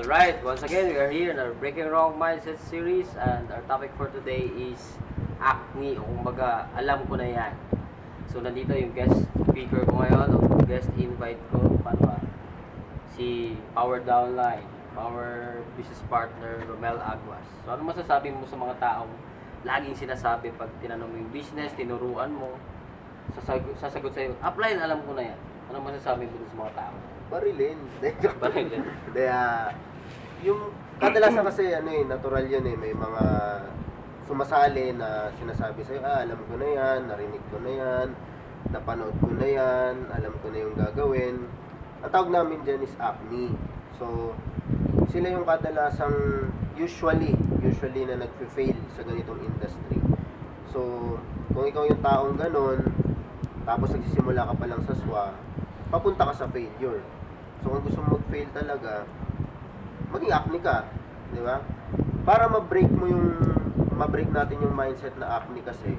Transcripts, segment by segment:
Alright, once again, we are here in our Breaking Wrong Mindset series and our topic for today is acne o kumbaga, alam ko na yan. So, nandito yung guest speaker ko ngayon o guest invite ko, paano ba? Si Power Downline, Power Business Partner, Romel Aguas. So, ano masasabi mo sa mga taong laging sinasabi pag tinanong mo yung business, tinuruan mo, sasagot sa'yo, apply, alam ko na yan. Ano masasabi mo sa mga tao? Barilin. Barilin. Kaya, yung kadalasan kasi natural yun may mga sumasali na sinasabi sa'yo, alam ko na yan, narinig ko na yan, napanood ko na yan, alam ko na yung gagawin. Ang tawag namin dyan is acne. So, sila yung kadalasang usually na nag-fail sa ganitong industry. So, kung ikaw yung taong ganon, tapos nagsisimula ka pa lang sa SWA, papunta ka sa failure. So, kung gusto mo mag-fail talaga, maging acne ka, di ba? Para ma-break natin yung mindset na acne kasi,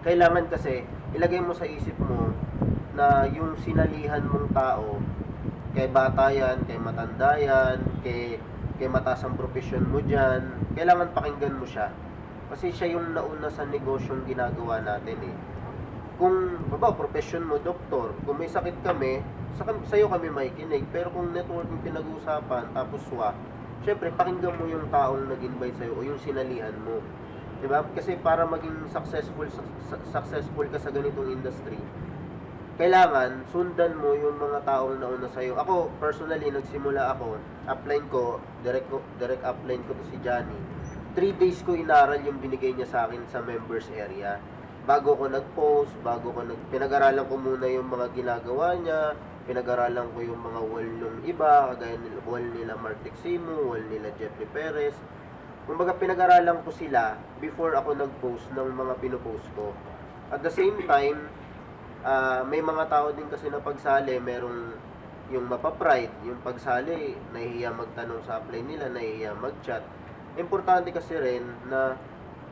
kailangan kasi, ilagay mo sa isip mo na yung sinalihan mong tao, kay bata yan, kay matanda yan, kay mataas ang profesyon mo dyan, kailangan pakinggan mo siya. Kasi siya yung nauna sa negosyong ginagawa natin Kung, profession mo, doktor, kung may sakit kami, sa'yo kami makikinig. Pero kung networking pinag-uusapan, tapos SWA, syempre, pakinggan mo yung taong nag-invite sa'yo o yung sinalihan mo. Diba? Kasi para maging successful ka sa ganitong industry, kailangan sundan mo yung mga taong nauna sa'yo. Ako, personally, nagsimula ako, direct upline ko to si Johnny. 3 days ko inaral yung binigay niya sa akin sa members area. Bago ko nag-post, pinag-aralan ko muna yung mga ginagawa niya, pinag-aralan ko yung mga wall ng iba, kagaya nila, wall nila Mark Teximo, wall nila Jeffrey Perez. Kumbaga, pinag-aralan ko sila before ako nag-post ng mga pinopost ko. At the same time, may mga tao din kasi na pagsali, merong yung mapapride, yung pagsali, nahihiya magtanong sa upline nila, nahihiya mag-chat. Importante kasi rin na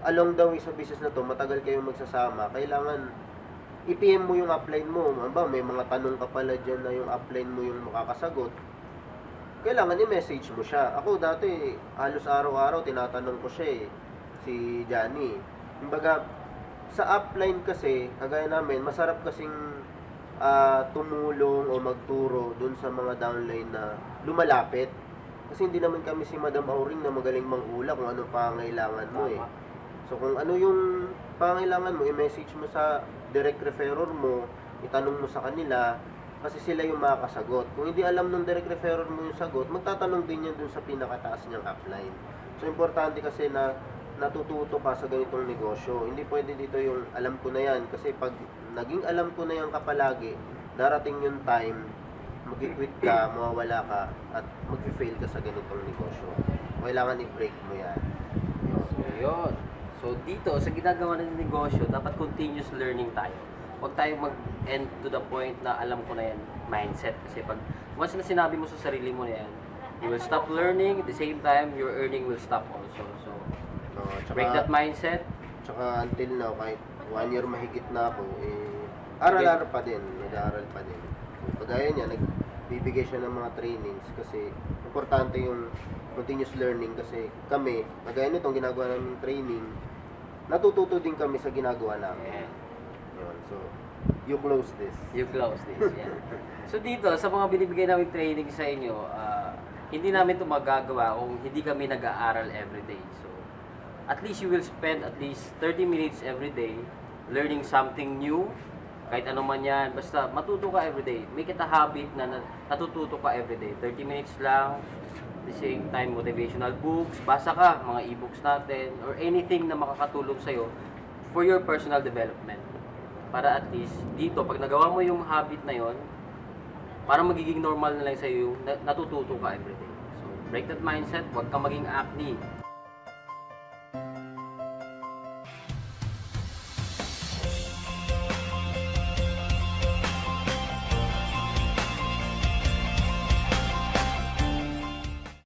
along the way sa business na to, matagal kayong magsasama, kailangan i-PM mo yung upline mo. May mga tanong ka pala dyan na yung upline mo yung makakasagot. Kailangan i-message mo siya. Ako dati, halos araw-araw, tinatanong ko siya si Johnny. Kumbaga, sa upline kasi, kagaya namin, masarap kasing tumulong o magturo dun sa mga downline na lumalapit. Kasi hindi naman kami si Madam Auring na magaling manghula kung anong pangailangan mo So, kung ano yung pangailangan mo, i-message mo sa direct referrer mo, itanong mo sa kanila, kasi sila yung makakasagot. Kung hindi alam ng direct referrer mo yung sagot, magtatanong din yan dun sa pinakataas niyang upline. So, importante kasi na natututo ka sa ganitong negosyo. Hindi pwede dito yung alam ko na yan, kasi pag naging alam ko na yan ka palagi, darating yung time, mag-quit ka, mawawala ka, at mag-fail ka sa ganitong negosyo. Kailangan i-break mo yan. So, yun. So, dito, sa ginagawa ng negosyo, dapat continuous learning tayo. Huwag tayo mag-end to the point na alam ko na yan, mindset. Kasi pag once na sinabi mo sa sarili mo na yan, you will stop learning, at the same time, your earning will stop also. So, break that mindset. Tsaka until now, kahit 1 year mahigit na ako, aral-aral pa din, nag-aaral pa din. So, kagaya niya, nagbibigay siya ng mga trainings kasi importante yung continuous learning kasi kami, kagaya nitong ginagawa namin training, natututo din kami sa ginagawa namin. Yun, so, you close this. You close this, yeah. So dito, sa mga binibigay namin training sa inyo, hindi namin ito magagawa kung hindi kami nag-aaral everyday. So, at least you will spend at least 30 minutes every day learning something new, kahit ano man yan, basta matuto ka everyday. Make it a habit na natututo ka everyday. 30 minutes lang, at the same time, motivational books, basa ka, mga e-books natin, or anything na makakatulong sa'yo for your personal development. Para at least, dito, pag nagawa mo yung habit na yon, para magiging normal na lang sa'yo, natututo ka everyday. So, break that mindset, huwag kang maging acne.